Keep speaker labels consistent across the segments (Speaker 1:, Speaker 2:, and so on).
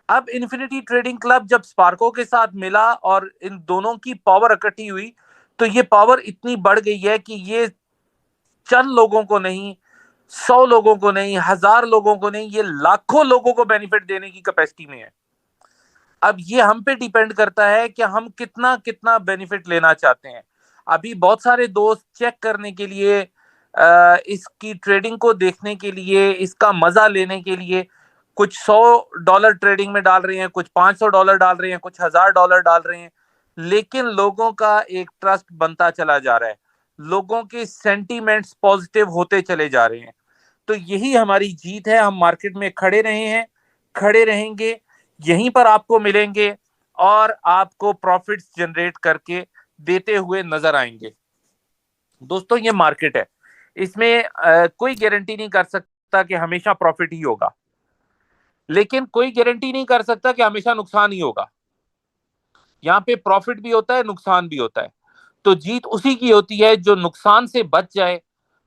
Speaker 1: अब infinity trading club जब Sparco के साथ मिला और इन दोनों की पावर इकट्ठी हुई, तो ये पावर इतनी बढ़ गई है कि ये चंद लोगों को नहीं, 100 लोगों को नहीं, 1000 लोगों को नहीं, ये लाखों लोगों को बेनिफिट देने की कैपेसिटी में है। अब ये हम पे डिपेंड करता है कि हम कितना कितना बेनिफिट लेना चाहते हैं। अभी बहुत सारे दोस्त चेक करने के लिए, इसकी ट्रेडिंग को देखने के लिए, इसका मजा लेने के लिए कुछ $100 ट्रेडिंग में डाल रहे हैं, कुछ $500 डाल रहे हैं, कुछ $1000 डाल रहे हैं। लेकिन लोगों का एक ट्रस्ट बनता चला जा रहा है, लोगों के सेंटीमेंट्स पॉजिटिव होते चले जा रहे हैं। तो यही हमारी जीत है। हम मार्केट में खड़े रहे हैं, खड़े रहेंगे, यहीं पर आपको मिलेंगे और आपको प्रॉफिट्स जनरेट करके देते हुए नजर आएंगे। दोस्तों, ये मार्केट है, इसमें कोई गारंटी नहीं कर सकता कि हमेशा प्रॉफिट ही होगा, लेकिन कोई गारंटी नहीं कर सकता कि हमेशा नुकसान ही होगा। यहाँ पे प्रॉफिट भी होता है, नुकसान भी होता है। तो जीत उसी की होती है जो नुकसान से बच जाए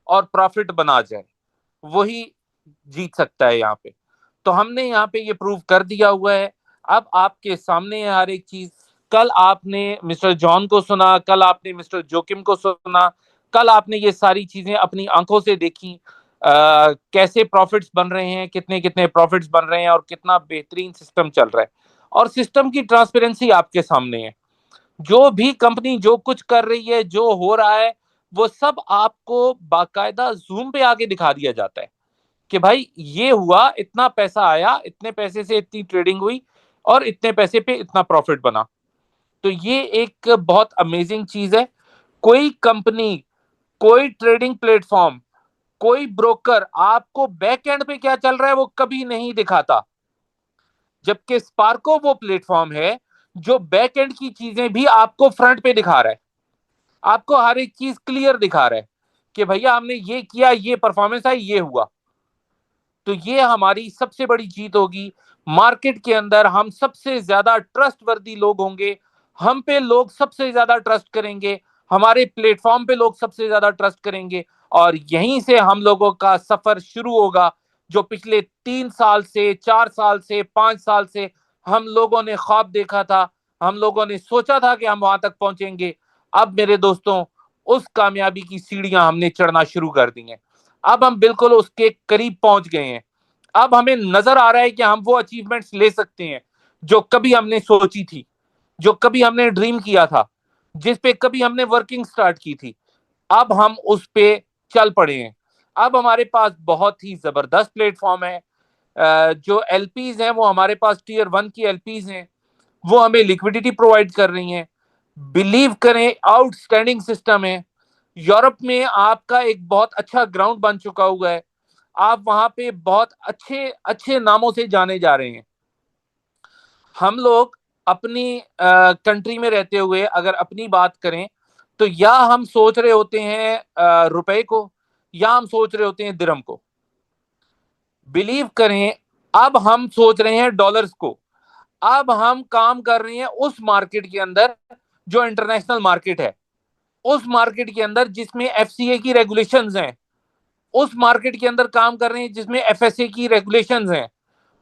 Speaker 1: और प्रॉफिट बना जाए, वही जीत सकता है यहाँ पे। तो हमने यहाँ पे ये प्रूव कर दिया हुआ है। अब आपके सामने है हर एक चीज। कल आपने मिस्टर जॉन को सुना, कल आपने मिस्टर जोकिम को सुना, कल आपने ये सारी चीजें अपनी आंखों से देखी। कैसे प्रॉफिट्स बन रहे हैं, कितने कितने प्रॉफिट्स बन रहे हैं और कितना बेहतरीन सिस्टम चल रहा है। और सिस्टम की ट्रांसपेरेंसी आपके सामने है। जो भी कंपनी जो कुछ कर रही है, जो हो रहा है, वो सब आपको बाकायदा जूम पे आके दिखा दिया जाता है कि भाई ये हुआ, इतना पैसा आया, इतने पैसे से इतनी ट्रेडिंग हुई और इतने पैसे पे इतना प्रॉफिट बना। तो ये एक बहुत अमेजिंग चीज है। कोई कंपनी, कोई ट्रेडिंग प्लेटफॉर्म, कोई ब्रोकर आपको बैक एंड पे क्या चल रहा है वो कभी नहीं दिखाता। जबकि स्पार्को वो प्लेटफॉर्म है जो बैक एंड की चीजें भी आपको फ्रंट पे दिखा रहा है, आपको हर एक चीज क्लियर दिखा रहा है कि भैया हमने ये किया, ये परफॉर्मेंस आई, ये हुआ। तो ये हमारी सबसे बड़ी जीत होगी। मार्केट के अंदर हम सबसे ज्यादा ट्रस्ट वर्दी लोग होंगे, हम पे लोग सबसे ज्यादा ट्रस्ट करेंगे, हमारे प्लेटफॉर्म पे लोग सबसे ज्यादा ट्रस्ट करेंगे। और यहीं से हम लोगों का सफर शुरू होगा, जो पिछले 3 साल से, 4 साल से, 5 साल से हम लोगों ने ख्वाब देखा था, हम लोगों ने सोचा था कि हम वहां तक पहुंचेंगे। अब मेरे दोस्तों, उस कामयाबी की सीढ़ियां हमने चढ़ना शुरू कर दी हैं। अब हम बिल्कुल उसके करीब पहुंच गए हैं। अब हमें नजर आ रहा है कि हम वो अचीवमेंट्स ले सकते हैं जो कभी हमने सोची थी, जो कभी हमने ड्रीम किया था, जिस पे कभी हमने वर्किंग स्टार्ट की थी। अब हम उस पे चल पड़े हैं। अब हमारे पास बहुत ही जबरदस्त प्लेटफॉर्म है। जो एलपीज हैं वो हमारे पास टीयर 1 की एलपीज हैं, वो हमें लिक्विडिटी प्रोवाइड कर रही हैं। बिलीव करें, आउटस्टैंडिंग सिस्टम है। यूरोप में आपका एक बहुत अच्छा ग्राउंड बन चुका हुआ है, आप वहां पे बहुत अच्छे अच्छे नामों से जाने जा रहे हैं। हम लोग अपनी कंट्री में रहते हुए अगर अपनी बात करें, तो या हम सोच रहे होते हैं रुपए को, या हम सोच रहे होते हैं दिरहम को। बिलीव करें, अब हम सोच रहे हैं डॉलर्स को। अब हम काम कर रहे हैं उस मार्केट के अंदर जो इंटरनेशनल मार्केट है, उस मार्केट के अंदर जिसमें एफसीए की रेगुलेशंस हैं, उस मार्केट के अंदर काम कर रहे हैं जिसमें एफएसए की रेगुलेशंस हैं,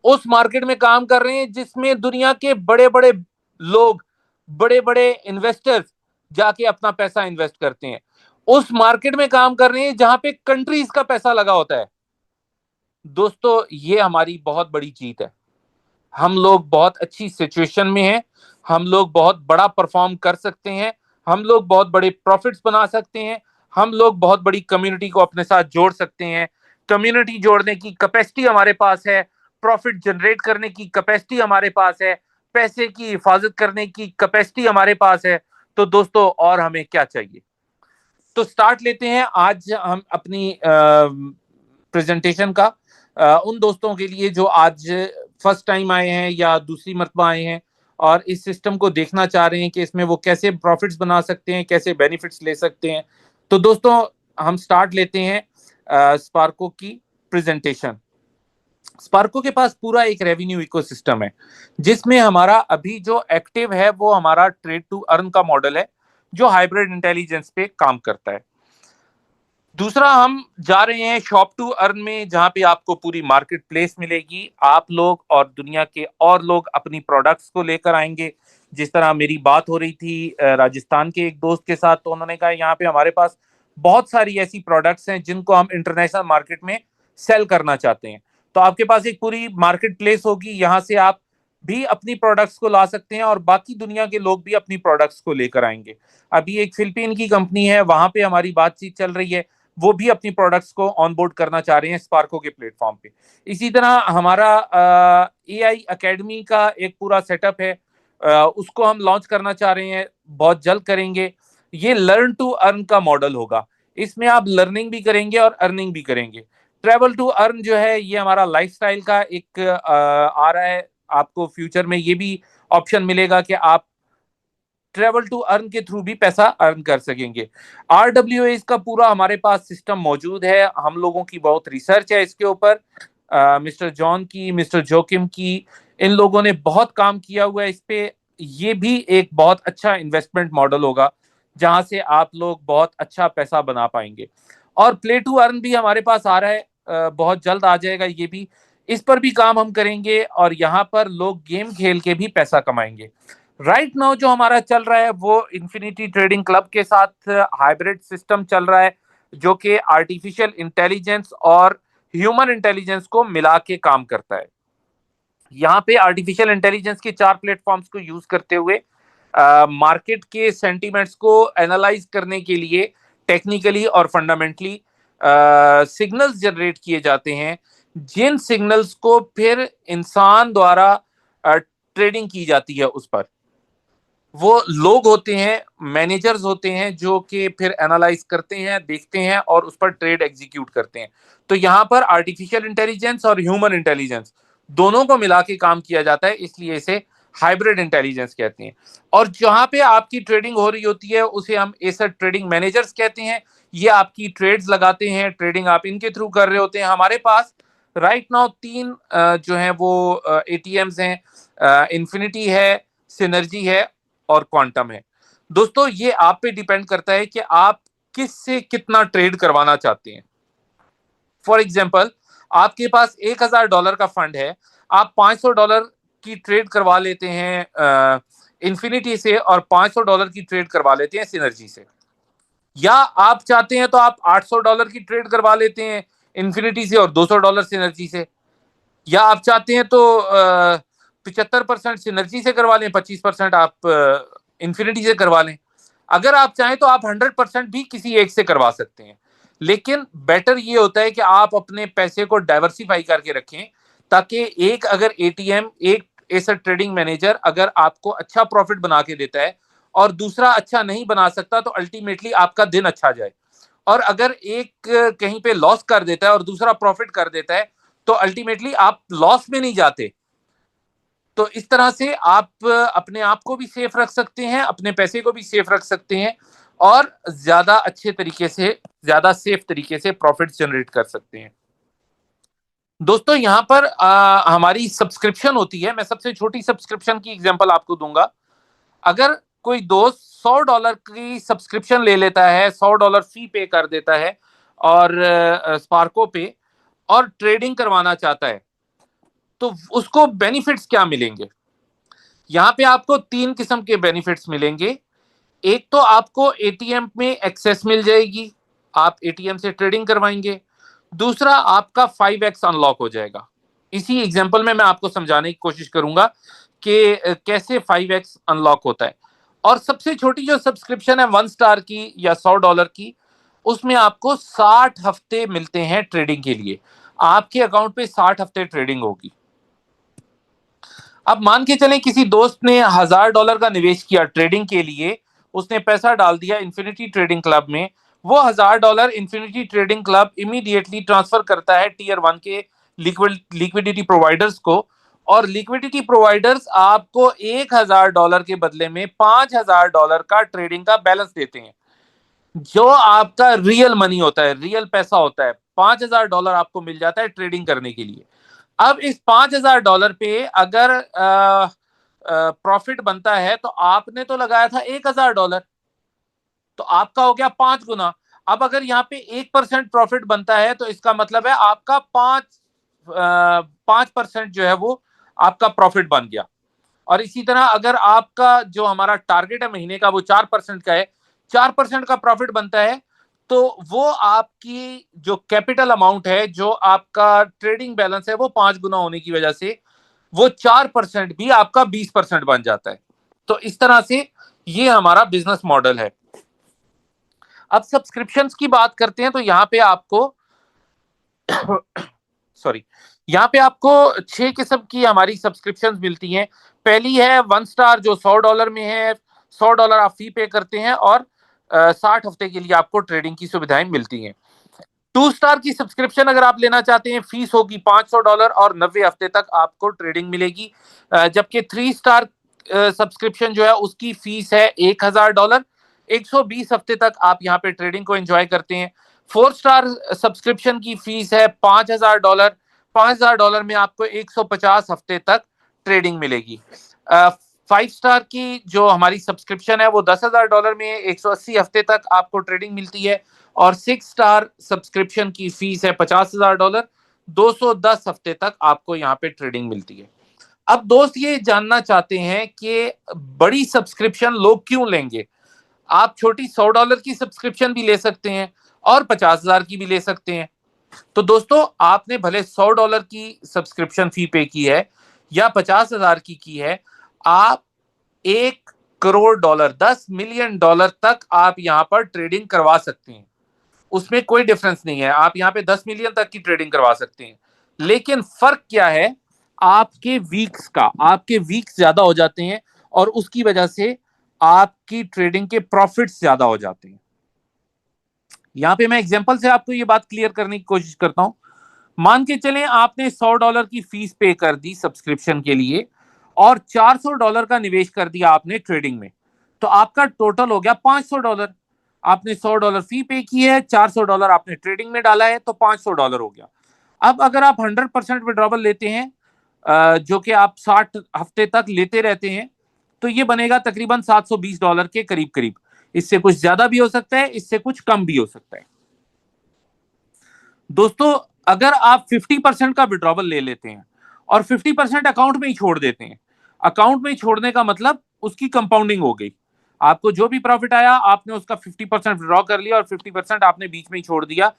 Speaker 1: उस मार्केट में काम कर रहे हैं जिसमें दुनिया के बड़े बड़े लोग, बड़े बड़े इन्वेस्टर्स जाके अपना पैसा इन्वेस्ट करते हैं। उस मार्केट में काम कर रहे हैं जहां पे कंट्रीज का पैसा लगा होता है। दोस्तों, ये हमारी बहुत बड़ी जीत है। हम लोग बहुत अच्छी सिचुएशन में हैं, हम लोग बहुत बड़ा परफॉर्म कर सकते हैं, हम लोग बहुत बड़े प्रॉफिट्स बना सकते हैं, हम लोग बहुत बड़ी कम्युनिटी को अपने साथ जोड़ सकते हैं। कम्युनिटी जोड़ने की कैपेसिटी हमारे पास है, प्रॉफिट जनरेट करने की कैपेसिटी हमारे पास है, पैसे की हिफाजत करने की कैपेसिटी हमारे पास है। तो दोस्तों, और हमें क्या चाहिए? तो स्टार्ट लेते हैं आज हम अपनी प्रेजेंटेशन का। उन दोस्तों के लिए जो आज फर्स्ट टाइम आए हैं या दूसरी मरतबा आए हैं और इस सिस्टम को देखना चाह रहे हैं कि इसमें वो कैसे प्रॉफिट्स बना सकते हैं, कैसे बेनिफिट्स ले सकते हैं। तो दोस्तों, हम स्टार्ट लेते हैं स्पार्को की प्रेजेंटेशन। स्पार्को के पास पूरा एक रेवेन्यू इकोसिस्टम है, जिसमें हमारा अभी जो एक्टिव है वो हमारा ट्रेड टू अर्न का मॉडल है, जो हाइब्रिड इंटेलिजेंस पे काम करता है। दूसरा हम जा रहे हैं शॉप टू अर्न में, जहां पे आपको पूरी मार्केट प्लेस मिलेगी। आप लोग और दुनिया के और लोग अपनी प्रोडक्ट्स को लेकर आएंगे। जिस तरह मेरी बात हो रही थी राजस्थान के एक दोस्त के साथ, तो उन्होंने कहा यहाँ पे हमारे पास बहुत सारी ऐसी प्रोडक्ट्स हैं जिनको हम इंटरनेशनल मार्केट में सेल करना चाहते हैं। तो आपके पास एक पूरी मार्केट प्लेस होगी, यहाँ से आप भी अपनी प्रोडक्ट्स को ला सकते हैं और बाकी दुनिया के लोग भी अपनी प्रोडक्ट्स को लेकर आएंगे। अभी एक फिलिपीन की कंपनी है, वहां पे हमारी बातचीत चल रही है, वो भी अपनी प्रोडक्ट्स को ऑनबोर्ड करना चाह रहे हैं स्पार्को के प्लेटफॉर्म पे। इसी तरह हमारा एआई एकेडमी का एक पूरा सेटअप है, उसको हम लॉन्च करना चाह रहे हैं, बहुत जल्द करेंगे। ये लर्न टू अर्न का मॉडल होगा, इसमें आप लर्निंग भी करेंगे और अर्निंग भी करेंगे। ट्रेवल टू अर्न जो है ये हमारा लाइफस्टाइल का एक आ रहा है। आपको फ्यूचर में ये भी ऑप्शन मिलेगा कि आप ट्रेवल टू अर्न के थ्रू भी पैसा अर्न कर सकेंगे। RWA का पूरा हमारे पास सिस्टम मौजूद है, हम लोगों की बहुत रिसर्च है इसके ऊपर। मिस्टर जॉन की, मिस्टर जोकिम की, इन लोगों ने बहुत काम किया हुआ है इस पे। ये भी एक बहुत अच्छा इन्वेस्टमेंट मॉडल होगा, जहां से आप लोग बहुत अच्छा पैसा बना पाएंगे। और प्ले टू अर्न भी हमारे पास आ रहा है, बहुत जल्द आ जाएगा ये भी। इस पर भी काम हम करेंगे और यहाँ पर लोग गेम खेल के भी पैसा कमाएंगे। राइट नाउ जो हमारा चल रहा है वो इन्फिनिटी ट्रेडिंग क्लब के साथ हाइब्रिड सिस्टम चल रहा है, जो कि आर्टिफिशियल इंटेलिजेंस और ह्यूमन इंटेलिजेंस को मिला के काम करता है। यहाँ पे आर्टिफिशियल इंटेलिजेंस के 4 प्लेटफॉर्म्स को यूज करते हुए मार्केट के सेंटीमेंट्स को एनालाइज करने के लिए टेक्निकली और फंडामेंटली सिग्नल्स जनरेट किए जाते हैं, जिन सिग्नल्स को फिर इंसान द्वारा ट्रेडिंग की जाती है उस पर। वो लोग होते हैं, मैनेजर्स होते हैं, जो कि फिर एनालाइज करते हैं, देखते हैं और उस पर ट्रेड एग्जीक्यूट करते हैं। तो यहाँ पर आर्टिफिशियल इंटेलिजेंस और ह्यूमन इंटेलिजेंस दोनों को मिला के काम किया जाता है, इसलिए इसे हाइब्रिड इंटेलिजेंस कहते हैं। और जहां पे आपकी ट्रेडिंग हो रही होती है उसे हम एसर ट्रेडिंग मैनेजर्स कहते हैं। ये आपकी ट्रेड्स लगाते हैं, ट्रेडिंग आप इनके थ्रू कर रहे होते हैं। हमारे पास राइट नाउ 3 जो है वो एटीएम्स हैं, इन्फिनिटी है, सिनर्जी है और क्वांटम है। दोस्तों ये आप पे डिपेंड करता है कि आप किस से कितना ट्रेड करवाना चाहते हैं। फॉर एग्जाम्पल, आपके पास $1,000 का फंड है, आप $500 की ट्रेड करवा लेते हैं इन्फिनिटी से और $500 की ट्रेड करवा लेते हैं सिनर्जी से। या आप चाहते हैं तो आप $800 की ट्रेड करवा लेते हैं इन्फिनिटी से और $200 सिनर्जी से। या आप चाहते हैं तो 75% सिनर्जी से करवा लें, 25% आप इन्फिनिटी से करवा लें। अगर आप चाहें तो आप 100% भी किसी एक से करवा सकते हैं। लेकिन बेटर ये होता है कि आप अपने पैसे को डाइवर्सिफाई करके रखें, ताकि एक अगर एटीएम, एक ऐसा ट्रेडिंग मैनेजर अगर आपको अच्छा प्रॉफिट बना के देता है और दूसरा अच्छा नहीं बना सकता, तो अल्टीमेटली आपका दिन अच्छा जाए। और अगर एक कहीं पे लॉस कर देता है और दूसरा प्रॉफिट कर देता है, तो अल्टीमेटली आप लॉस में नहीं जाते। तो इस तरह से आप अपने आप को भी सेफ रख सकते हैं, अपने पैसे को भी सेफ रख सकते हैं और ज्यादा अच्छे तरीके से, ज्यादा सेफ तरीके से प्रॉफिट जनरेट कर सकते हैं। दोस्तों यहाँ पर हमारी सब्सक्रिप्शन होती है। मैं सबसे छोटी सब्सक्रिप्शन की एग्जांपल आपको दूंगा। अगर कोई दोस्त $100 की सब्सक्रिप्शन ले लेता है, $100 फी पे कर देता है और स्पार्को पे, और ट्रेडिंग करवाना चाहता है, तो उसको बेनिफिट्स क्या मिलेंगे? यहाँ पे आपको 3 किस्म के बेनिफिट्स मिलेंगे। एक तो आपको एटीएम में एक्सेस मिल जाएगी, आप एटीएम से ट्रेडिंग करवाएंगे। दूसरा, आपका 5x अनलॉक हो जाएगा। इसी एग्जांपल में मैं आपको समझाने की कोशिश करूंगा कि कैसे 5x अनलॉक होता है। और सबसे छोटी जो सब्सक्रिप्शन है 1 स्टार की या $100 की, उसमें आपको 60 हफ्ते मिलते हैं ट्रेडिंग के लिए। आपके अकाउंट पे 60 हफ्ते ट्रेडिंग होगी। अब मान के चलें किसी दोस्त ने $1,000 का निवेश किया ट्रेडिंग के लिए, उसने पैसा डाल दिया इन्फिनिटी ट्रेडिंग क्लब में। वो $1,000 infinity trading club immediately transfer करता है टीयर 1 के लिक्विडिटी प्रोवाइडर्स को। और लिक्विडिटी प्रोवाइडर्स आपको $1,000 के बदले में $5,000 का ट्रेडिंग का बैलेंस देते हैं, जो आपका रियल मनी होता है, रियल पैसा होता है। $5,000 आपको मिल जाता है ट्रेडिंग करने के लिए। अब इस $5,000 पे अगर प्रॉफिट बनता है, तो आपने तो लगाया था $1,000, तो आपका हो गया 5 गुना। अब अगर यहाँ पे 1% प्रॉफिट बनता है तो इसका मतलब है आपका 5% जो है वो आपका प्रॉफिट बन गया। और इसी तरह अगर आपका जो हमारा टारगेट है महीने का वो 4% का है, 4% का प्रॉफिट बनता है, तो वो आपकी जो कैपिटल अमाउंट है, जो आपका ट्रेडिंग बैलेंस है, वो 5 गुना होने की वजह से वो 4% भी आपका 20% बन जाता है। तो इस तरह से ये हमारा बिजनेस मॉडल है। अब सब्सक्रिप्शंस की बात करते हैं तो यहाँ पे आपको सॉरी, यहाँ पे आपको 6 किस्म की हमारी सब्सक्रिप्शंस मिलती हैं। पहली है 1 स्टार जो $100 में है, $100 आप फी पे करते हैं और 60 हफ्ते के लिए आपको ट्रेडिंग की सुविधाएं मिलती हैं। 2 स्टार की सब्सक्रिप्शन अगर आप लेना चाहते हैं, फीस होगी $500 और 90 हफ्ते तक आपको ट्रेडिंग मिलेगी। जबकि 3 स्टार सब्सक्रिप्शन जो है उसकी फीस है $1000, 120 हफ्ते तक आप यहाँ पे ट्रेडिंग को एंजॉय करते हैं। 4 स्टार सब्सक्रिप्शन की फीस है $5000, $5000 में आपको 150 हफ्ते तक ट्रेडिंग मिलेगी। 5 स्टार की जो हमारी सब्सक्रिप्शन है वो $10,000 में 180 हफ्ते तक आपको ट्रेडिंग मिलती है। और 6 स्टार सब्सक्रिप्शन की फीस है $50,000, 210 हफ्ते तक आपको यहाँ पे ट्रेडिंग मिलती है। अब दोस्त ये जानना चाहते हैं कि बड़ी सब्सक्रिप्शन लोग क्यों लेंगे। आप छोटी $100 की सब्सक्रिप्शन भी ले सकते हैं और 50,000 की भी ले सकते हैं। तो दोस्तों आपने भले $100 की सब्सक्रिप्शन फी पे की है या 50,000 की है, आप $1 करोड़, $10 मिलियन तक आप यहाँ पर ट्रेडिंग करवा सकते हैं। उसमें कोई डिफरेंस नहीं है, आप यहाँ पे 10 मिलियन तक की ट्रेडिंग करवा सकते हैं। लेकिन फर्क क्या है, आपके वीक्स ज्यादा हो जाते हैं और उसकी वजह से आपकी ट्रेडिंग के प्रॉफिट्स ज्यादा हो जाते हैं। यहाँ पे मैं एग्जांपल से आपको ये बात क्लियर करने की कोशिश करता हूं। मान के चलें आपने $100 की फीस पे कर दी सब्सक्रिप्शन के लिए और $400 का निवेश कर दिया आपने ट्रेडिंग में, तो आपका टोटल हो गया $500। आपने $100 फी पे की है, $400 आपने ट्रेडिंग में डाला है, तो $500 हो गया। अब अगर आप 100% विड्रॉवल लेते हैं, जो कि आप 60 हफ्ते तक लेते रहते हैं, तो ये बनेगा तकरीबन $720 के करीब करीब। इससे कुछ ज्यादा भी हो सकता है, इससे कुछ कम भी हो सकता है। दोस्तों अगर आप 50% का विड्रॉवल ले लेते हैं और 50% अकाउंट में ही छोड़ देते हैं, अकाउंट में ही छोड़ने का मतलब उसकी कंपाउंडिंग हो गई। आपको जो भी प्रॉफिट आया आपने उसका 50% विड्रॉ कर लिया और 50% आपने बीच में ही छोड़ दिया,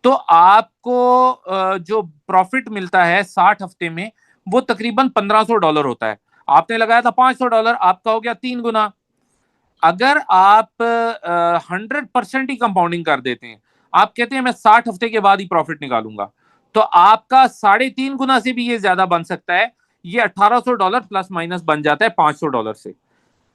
Speaker 1: तो आपको जो प्रॉफिट मिलता है 60 हफ्ते में वो तकरीबन $1500 होता है। आपने लगाया था $500, आपका हो गया 3 गुना। अगर आप 100% ही कंपाउंडिंग कर देते हैं, आप कहते हैं मैं 60 हफ्ते के बाद ही प्रॉफिट निकालूंगा, तो आपका 3.5 गुना से भी ये ज्यादा बन सकता है। ये $1800 प्लस माइनस बन जाता है $500 से।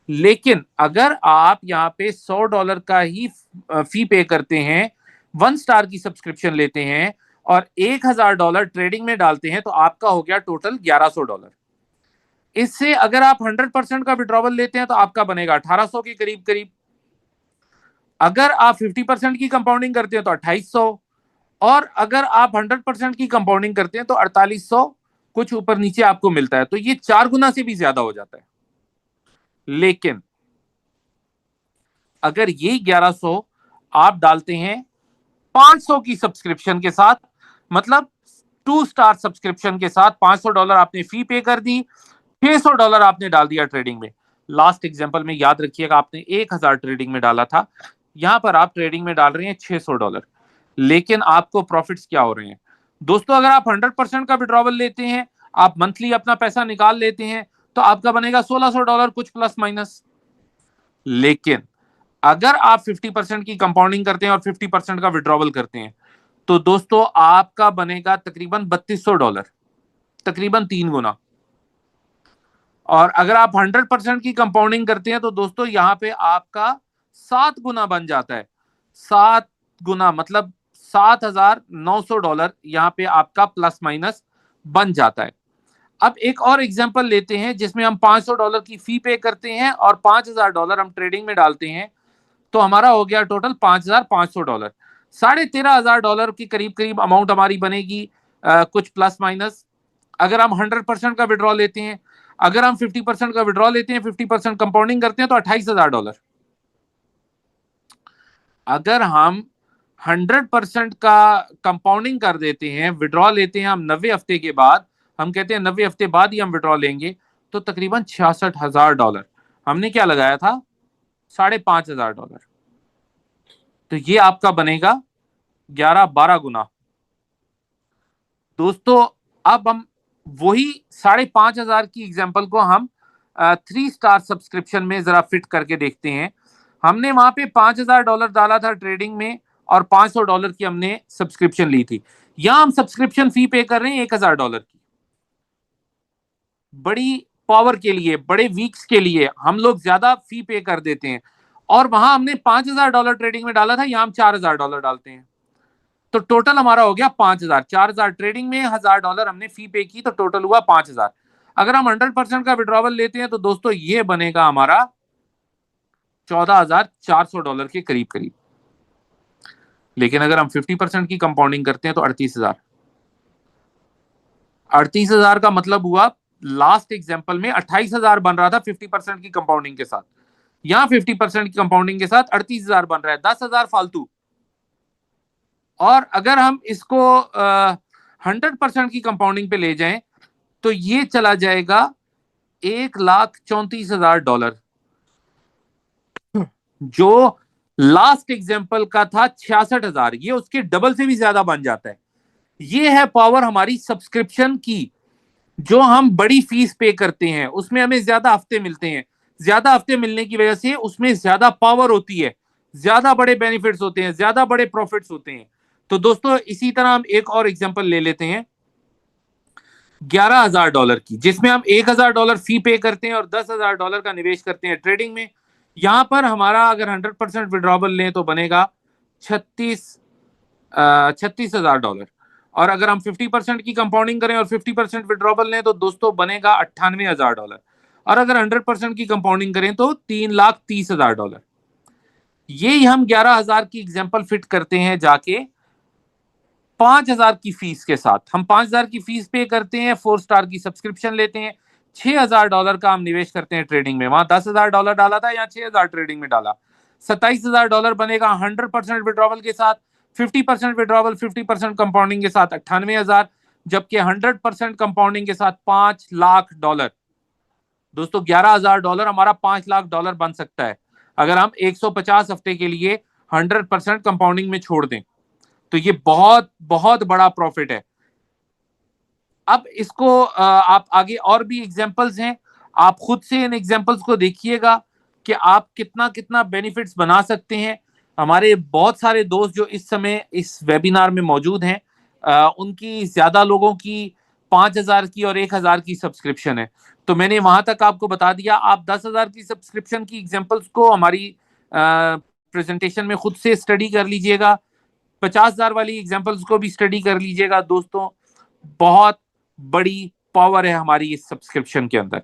Speaker 1: लेकिन अगर आप यहाँ पे $100 का ही फी पे करते हैं, 1 स्टार की सब्सक्रिप्शन लेते हैं और $1000 ट्रेडिंग में डालते हैं, तो आपका हो गया टोटल $1100। इससे अगर आप 100% का विड्रॉवल लेते हैं तो आपका बनेगा 1800 के करीब करीब। अगर आप 50% की कंपाउंडिंग करते हैं तो 2800, और अगर आप 100% की कंपाउंडिंग करते हैं तो 4800 कुछ ऊपर नीचे आपको मिलता है। तो ये 4 गुना से भी ज्यादा हो जाता है। लेकिन अगर ये 1100 आप डालते हैं 500 की सब्सक्रिप्शन के साथ, मतलब 2 स्टार सब्सक्रिप्शन के साथ, $500 आपने फी पे कर दी, $600 आपने डाल दिया ट्रेडिंग में। लास्ट एग्जांपल में याद रखिएगा आपने 1000 ट्रेडिंग में डाला था, यहां पर आप ट्रेडिंग में डाल रहे हैं $600। लेकिन आपको प्रॉफिट्स क्या हो रहे हैं दोस्तों, अगर आप 100% का विड्रॉवल लेते हैं, आप मंथली अपना पैसा निकाल लेते हैं, तो आपका बनेगा $1600 कुछ प्लस माइनस। लेकिन अगर आप 50% की कंपाउंडिंग करते हैं और 50% का विड्रॉवल करते हैं, तो दोस्तों आपका बनेगा तकरीबन $3200, तकरीबन 3 गुना। और अगर आप 100% की कंपाउंडिंग करते हैं तो दोस्तों यहां पे आपका 7 गुना बन जाता है। 7 गुना मतलब $7900 यहां पे आपका प्लस माइनस बन जाता है। अब एक और एग्जांपल लेते हैं जिसमें हम $500 की फी पे करते हैं और $5000 हम ट्रेडिंग में डालते हैं, तो हमारा हो गया टोटल $5500। $13,500 के करीब करीब अमाउंट हमारी बनेगी, कुछ प्लस माइनस। अगर हम 100% का विड्रॉ लेते हैं, अगर हम 50% का विड्रॉ लेते हैं, 50% कंपाउंडिंग करते हैं, तो $28,000। अगर हम 100% का कंपाउंडिंग कर देते हैं, विड्रॉ लेते हैं हम 90 हफ्ते के बाद, हम कहते हैं 90 हफ्ते बाद ही हम विड्रॉ लेंगे, तो तकरीबन $66,000 हमने क्या लगाया था, $5,500। तो ये आपका बनेगा 11-12 गुना। दोस्तों अब हम वही 5,500 की एग्जाम्पल को हम 3 स्टार सब्सक्रिप्शन में जरा फिट करके देखते हैं। हमने वहां पे $5,000 डाला था ट्रेडिंग में और $500 की हमने सब्सक्रिप्शन ली थी। यहां हम सब्सक्रिप्शन फी पे कर रहे हैं $1,000 की। बड़ी पावर के लिए, बड़े वीक्स के लिए हम लोग ज्यादा फी पे कर देते हैं, और वहां हमने $5,000 ट्रेडिंग में डाला था, यहां हम $4,000 डालते हैं। तो टोटल हमारा हो गया 5,000। 4,000 ट्रेडिंग में, $1,000 हमने फी पे की, तो टोटल हुआ 5,000। अगर हम 100% का विड्रॉवल लेते हैं तो दोस्तों ये बनेगा हमारा $14,400 के करीब करीब। लेकिन अगर हम 50% की कंपाउंडिंग करते हैं तो 38,000। 38,000 का मतलब हुआ लास्ट एग्जाम्पल में 28,000 बन रहा था 50% की कंपाउंडिंग के साथ, यहां 50% की कंपाउंडिंग के साथ 38,000 बन रहा है, 10,000 फालतू। और अगर हम इसको 100% की कंपाउंडिंग पे ले जाएं तो ये चला जाएगा $1,34,000, जो लास्ट एग्जाम्पल का था 66,000, ये उसके डबल से भी ज्यादा बन जाता है। ये है पावर हमारी सब्सक्रिप्शन की। जो हम बड़ी फीस पे करते हैं उसमें हमें ज्यादा हफ्ते मिलते हैं, ज्यादा हफ्ते मिलने की वजह से उसमें ज्यादा पावर होती है, ज्यादा बड़े बेनिफिट्स होते हैं, ज्यादा बड़े प्रॉफिट्स होते हैं। तो दोस्तों इसी तरह हम एक और एग्जांपल ले लेते हैं $11,000 की, जिसमें हम $1,000 फी पे करते हैं और $10,000 का निवेश करते हैं ट्रेडिंग में। यहां पर हमारा अगर 100% विड्रॉबल लें तो बनेगा $36,000। और अगर हम 50% की कंपाउंडिंग करें और 50% विड्रॉबल लें तो दोस्तों बनेगा $98,000। और अगर 100% की कंपाउंडिंग करें तो $3,30,000। ये हम 11,000 की एग्जाम्पल फिट करते हैं जाके 5,000 की फीस के साथ। हम 5,000 की फीस पे करते हैं, 4 स्टार की सब्सक्रिप्शन लेते हैं, $6,000 का हम निवेश करते हैं ट्रेडिंग में। वहां $10,000 डाला था, यहाँ 6,000 ट्रेडिंग में डाला, $27,000 बनेगा 100% विड्रॉवल के साथ। 50% विड्रॉवल, 50% कंपाउंडिंग के साथ 98,000, जबकि 100% कंपाउंडिंग के साथ $5,00,000। दोस्तों $11,000 हमारा $5,00,000 बन सकता है अगर हम 150 हफ्ते के लिए 100% कंपाउंडिंग में छोड़ दें। तो ये बहुत बहुत बड़ा प्रॉफिट है। अब इसको आप आगे और भी एग्जांपल्स हैं, आप खुद से इन एग्जांपल्स को देखिएगा कि आप कितना कितना बेनिफिट्स बना सकते हैं। हमारे बहुत सारे दोस्त जो इस समय इस वेबिनार में मौजूद हैं, उनकी ज्यादा लोगों की 5,000 की और 1,000 की सब्सक्रिप्शन है। तो मैंने वहां तक आपको बता दिया। आप 10,000 की सब्सक्रिप्शन की एग्जांपल्स को हमारी प्रेजेंटेशन में खुद से स्टडी कर लीजिएगा, 50,000 वाली एग्जांपल्स को भी स्टडी कर लीजिएगा। दोस्तों बहुत बड़ी पावर है हमारी इस सब्सक्रिप्शन के अंदर,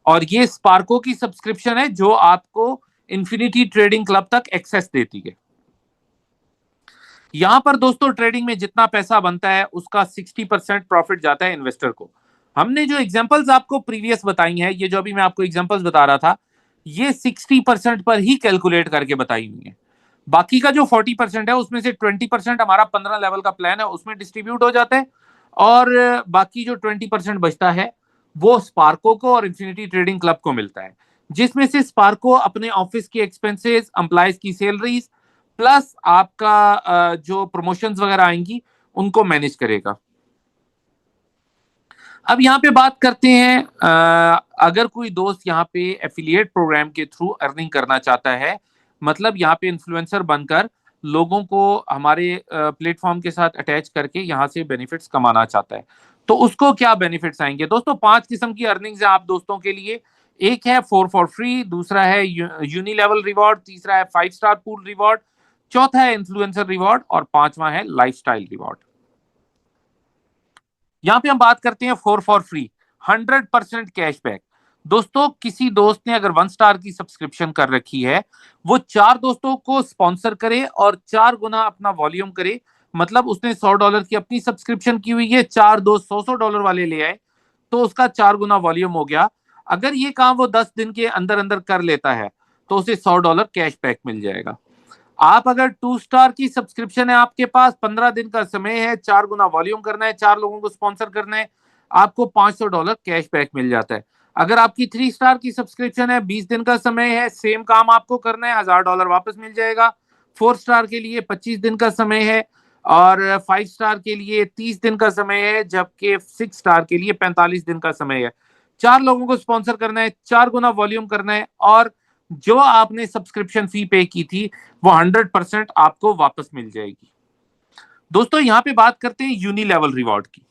Speaker 1: और ये स्पार्को की सब्सक्रिप्शन है जो आपको इन्फिनिटी ट्रेडिंग क्लब तक एक्सेस देती है। यहां पर दोस्तों ट्रेडिंग में जितना पैसा बनता है उसका 60% प्रॉफिट जाता है इन्वेस्टर को। हमने जो एग्जांपल्स आपको प्रीवियस बताई हैं, ये जो अभी मैं आपको एग्जांपल्स बता रहा था, ये 60% पर ही कैलकुलेट करके बताई हुई है। बाकी का जो 40% है उसमें से 20% हमारा 15 लेवल का प्लान है उसमें डिस्ट्रीब्यूट हो जाता है, और बाकी जो 20% बचता है वो स्पार्को को और इन्फिनिटी ट्रेडिंग क्लब को मिलता है, जिसमें से स्पार्को अपने ऑफिस की एक्सपेंसेस, एम्प्लॉयज की सैलरीज, प्लस आपका जो प्रमोशंस वगैरह आएंगी उनको मैनेज करेगा। अब यहाँ पे बात करते हैं, अगर कोई दोस्त यहाँ पे एफिलिएट प्रोग्राम के थ्रू अर्निंग करना चाहता है, मतलब यहाँ पे इन्फ्लुएंसर बनकर लोगों को हमारे प्लेटफॉर्म के साथ अटैच करके यहाँ से बेनिफिट्स कमाना चाहता है, तो उसको क्या बेनिफिट्स आएंगे। दोस्तों 5 किस्म की अर्निंग्स है आप दोस्तों के लिए। एक है 4 फॉर फ्री, दूसरा है यूनी लेवल रिवॉर्ड, तीसरा है 5 स्टार पूल रिवॉर्ड, चौथा है इन्फ्लुएंसर रिवॉर्ड, और पांचवा है लाइफस्टाइल रिवॉर्ड। यहां पे हम बात करते हैं 4 फॉर फ्री, 100% कैशबैक। दोस्तों किसी दोस्त ने अगर 1 स्टार की सब्सक्रिप्शन कर रखी है, वो 4 दोस्तों को स्पॉन्सर करे और 4 गुना अपना वॉल्यूम करे, मतलब उसने $100 की अपनी सब्सक्रिप्शन की हुई है, 4 दोस्त $100 वाले ले आए, तो उसका 4 गुना वॉल्यूम हो गया। अगर ये काम वो 10 दिन के अंदर अंदर कर लेता है तो उसे $100 कैशबैक मिल जाएगा। आप अगर 2 स्टार की सब्सक्रिप्शन है आपके पास, 15 दिन का समय है, 4 गुना वॉल्यूम करना है, 4 लोगों को स्पॉन्सर करना है, आपको $500 कैशबैक मिल जाता है। अगर आपकी 3 स्टार की सब्सक्रिप्शन है, 20 दिन का समय है, सेम काम आपको करना है, $1000 वापस मिल जाएगा। 4 स्टार के लिए 25 दिन का समय है और 5 स्टार के लिए 30 दिन का समय है, जबकि 6 स्टार के लिए 45 दिन का समय है। 4 लोगों को स्पॉन्सर करना है, 4 गुना वॉल्यूम करना है और जो आपने सब्सक्रिप्शन फी पे की थी वो 100% आपको वापस मिल जाएगी। दोस्तों यहां पे बात करते हैं यूनी लेवल रिवॉर्ड की।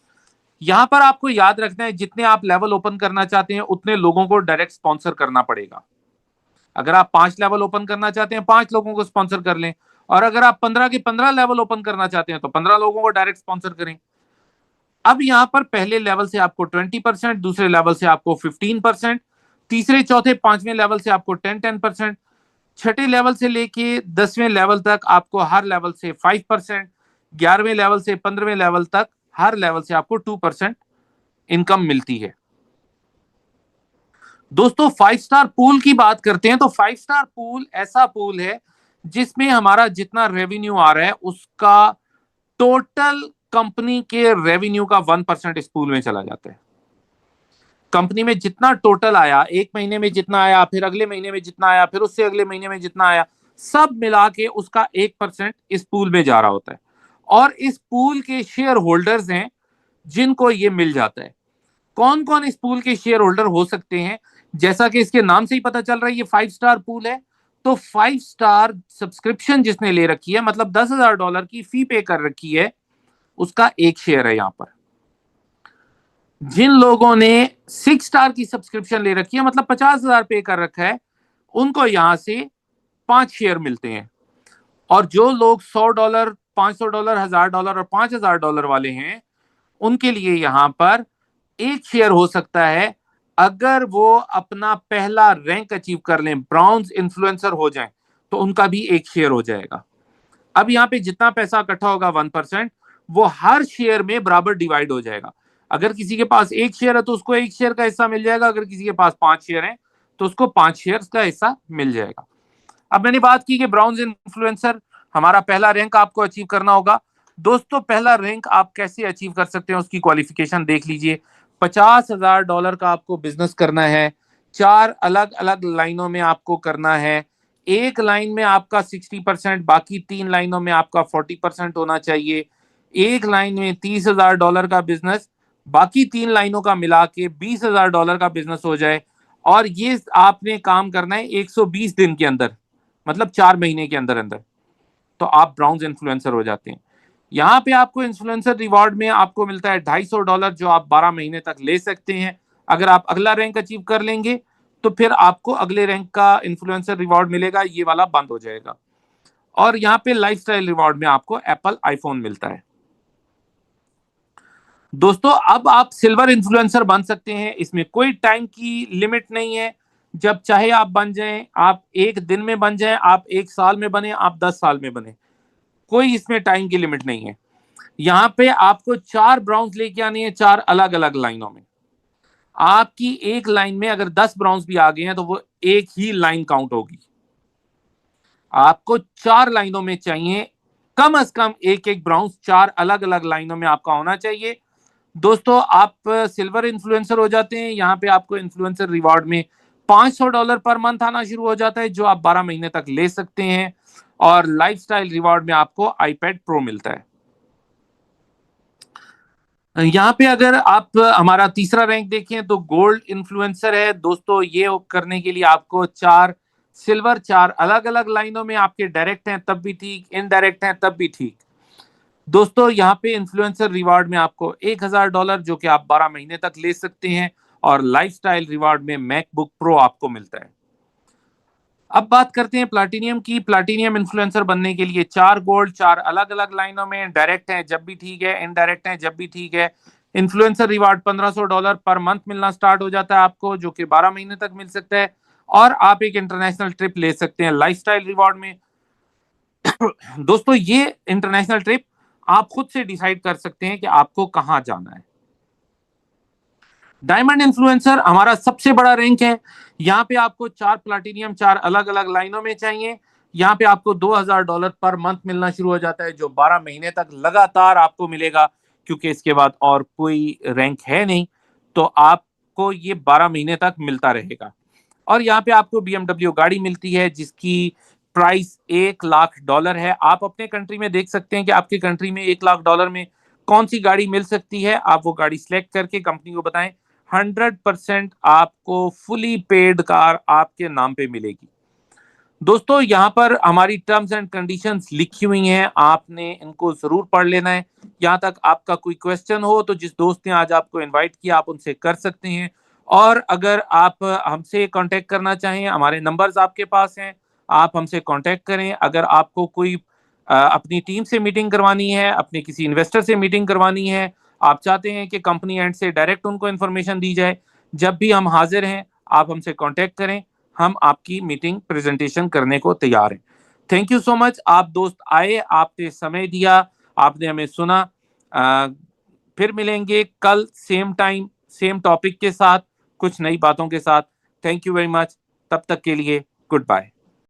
Speaker 1: यहां पर आपको याद रखना है, जितने आप लेवल ओपन करना चाहते हैं उतने लोगों को डायरेक्ट स्पॉन्सर करना पड़ेगा। अगर आप 5 लेवल ओपन करना चाहते हैं, 5 लोगों को स्पॉन्सर कर लें, और अगर आप 15 के 15 लेवल ओपन करना चाहते हैं तो 15 लोगों को डायरेक्ट स्पॉन्सर करें। अब यहां पर पहले लेवल से आपको 20%, दूसरे लेवल से आपको 15%, तीसरे चौथे पांचवें लेवल से आपको 10% छठे लेवल से लेके 10वें लेवल तक आपको हर लेवल से 5%, 11वें लेवल से 15वें लेवल तक हर लेवल से आपको 2% इनकम मिलती है। दोस्तों 5 स्टार पूल की बात करते हैं तो 5 स्टार पूल ऐसा पूल है जिसमें हमारा जितना रेवेन्यू आ रहा है उसका टोटल कंपनी के रेवेन्यू का 1% इस पूल में चला जाता है। कंपनी में जितना टोटल आया, एक महीने में जितना आया, फिर अगले महीने में जितना आया, फिर उससे अगले महीने में जितना आया, सब मिला के उसका 1% इस पूल में जा रहा होता है और इस पूल के शेयर होल्डर्स हैं जिनको ये मिल जाता है। कौन कौन इस पूल के शेयर होल्डर हो सकते हैं? जैसा कि इसके नाम से ही पता चल रहा है ये 5 स्टार पूल है, तो 5 स्टार सब्सक्रिप्शन जिसने ले रखी है, मतलब $10,000 की फी पे कर रखी है, उसका एक शेयर है यहां पर। जिन लोगों ने 6 स्टार की सब्सक्रिप्शन ले रखी है, मतलब 50,000 पे कर रखा है, उनको यहां से 5 शेयर मिलते हैं। और जो लोग $100, $500, $1000 और $5000 वाले हैं, उनके लिए यहां पर एक शेयर हो सकता है अगर वो अपना पहला रैंक अचीव कर लें, ब्राउन्स इन्फ्लुएंसर हो जाएं, तो उनका भी एक शेयर हो जाएगा। अब यहाँ पे जितना पैसा इकट्ठा होगा 1%, वो हर शेयर में बराबर डिवाइड हो जाएगा। अगर किसी के पास एक शेयर है तो उसको एक शेयर का हिस्सा मिल जाएगा, अगर किसी के पास 5 शेयर है तो उसको 5 शेयर का हिस्सा मिल जाएगा। अब मैंने बात की कि ब्राउन्स इन्फ्लुएंसर, हमारा पहला रैंक आपको अचीव करना होगा। दोस्तों पहला रैंक आप कैसे अचीव कर सकते हैं उसकी क्वालिफिकेशन देख लीजिए। $50,000 का आपको बिजनेस करना है, 4 अलग अलग लाइनों में आपको करना है। एक लाइन में आपका 60%, बाकी 3 लाइनों में आपका 40% होना चाहिए। एक लाइन में $30,000 का बिजनेस, बाकी 3 लाइनों का मिला के $20,000 का बिजनेस हो जाए, और ये आपने काम करना है 120 दिन के अंदर, मतलब 4 महीने के अंदर अंदर, तो आप ब्राउन्स इन्फ्लुएंसर हो जाते हैं। यहाँ पे आपको इन्फ्लुएंसर रिवॉर्ड में आपको मिलता है $250, जो आप 12 महीने तक ले सकते हैं। अगर आप अगला रैंक अचीव कर लेंगे तो फिर आपको अगले रैंक का इन्फ्लुएंसर रिवॉर्ड मिलेगा, ये वाला बंद हो जाएगा। और यहाँ पे लाइफस्टाइल रिवॉर्ड में आपको एप्पल आईफोन मिलता है। दोस्तों अब आप सिल्वर इन्फ्लुएंसर बन सकते हैं, इसमें कोई टाइम की लिमिट नहीं है। जब चाहे आप बन जाएं, आप एक दिन में बन जाएं, आप 1 साल में बने, आप 10 साल में बने, कोई इसमें टाइम की लिमिट नहीं है। यहाँ पे आपको 4 ब्राउन्स लेके आनी है, 4 अलग अलग लाइनों में। आपकी एक लाइन में अगर 10 ब्राउन्स भी आ गए हैं तो वो एक ही लाइन काउंट होगी। आपको 4 लाइनों में चाहिए, कम से कम एक एक ब्राउन्स 4 अलग अलग लाइनों में आपका होना चाहिए। दोस्तों आप सिल्वर इन्फ्लुएंसर हो जाते हैं, यहाँ पे आपको इन्फ्लुएंसर रिवॉर्ड में $500 पर मंथ आना शुरू हो जाता है, जो आप 12 महीने तक ले सकते हैं। और लाइफस्टाइल रिवॉर्ड में आपको आईपैड प्रो मिलता है। यहाँ पे अगर आप हमारा तीसरा रैंक देखें तो गोल्ड इन्फ्लुएंसर है। दोस्तों ये करने के लिए आपको 4 सिल्वर, 4 अलग अलग लाइनों में, आपके डायरेक्ट हैं तब भी ठीक, इनडायरेक्ट हैं तब भी ठीक। दोस्तों यहाँ पे इन्फ्लुएंसर रिवार्ड में आपको $1,000, जो कि आप 12 महीने तक ले सकते हैं, और लाइफस्टाइल रिवार्ड में मैकबुक प्रो आपको मिलता है। अब बात करते हैं प्लाटिनियम की। प्लाटिनियम इन्फ्लुएंसर बनने के लिए 4 गोल्ड, 4 अलग अलग लाइनों में, डायरेक्ट है जब भी ठीक है, इनडायरेक्ट है जब भी ठीक है। इन्फ्लुएंसर रिवार्ड $1,500 पर मंथ मिलना स्टार्ट हो जाता है आपको, जो कि 12 महीने तक मिल सकता है, और आप एक इंटरनेशनल ट्रिप ले सकते हैं लाइफस्टाइल रिवॉर्ड में। दोस्तों ये इंटरनेशनल ट्रिप आप खुद से डिसाइड कर सकते हैं कि आपको कहां जाना है। डायमंड इन्फ्लुएंसर हमारा सबसे बड़ा रैंक है। यहाँ पे आपको 4 प्लाटिनियम, 4 अलग अलग लाइनों में चाहिए, यहाँ पे आपको $2000 पर मंथ मिलना शुरू हो जाता है, जो 12 महीने तक लगातार आपको मिलेगा, क्योंकि इसके बाद और कोई रैंक है नहीं, तो आपको ये 12 महीने तक मिलता रहेगा। और यहाँ पे आपको BMW गाड़ी मिलती है जिसकी प्राइस $1 लाख है। आप अपने कंट्री में देख सकते हैं कि आपकी कंट्री में $1 लाख में कौन सी गाड़ी मिल सकती है। आप वो गाड़ी सिलेक्ट करके कंपनी को बताएं, 100% आपको फुली पेड कार आपके नाम पे मिलेगी। दोस्तों, यहाँ पर हमारी टर्म्स एंड कंडीशंस लिखी हुई हैं, आपने इनको जरूर पढ़ लेना है। यहाँ तक आपका कोई क्वेश्चन हो तो जिस दोस्त ने आज आपको इनवाइट किया आप उनसे कर सकते हैं। और अगर आप हमसे कांटेक्ट करना चाहें, हमारे नंबर्स आपके पास हैं, आप हमसे कांटेक्ट करें। अगर आपको कोई अपनी टीम से मीटिंग करवानी है, अपने किसी इन्वेस्टर से मीटिंग करवानी है, आप चाहते हैं कि कंपनी एंड से डायरेक्ट उनको इन्फॉर्मेशन दी जाए, जब भी हम हाजिर हैं, आप हमसे कांटेक्ट करें, हम आपकी मीटिंग प्रेजेंटेशन करने को तैयार हैं। थैंक यू सो मच, आप दोस्त आए, आपने समय दिया, आपने हमें सुना। फिर मिलेंगे कल सेम टाइम सेम टॉपिक के साथ, कुछ नई बातों के साथ। थैंक यू वेरी मच, तब तक के लिए गुड बाय।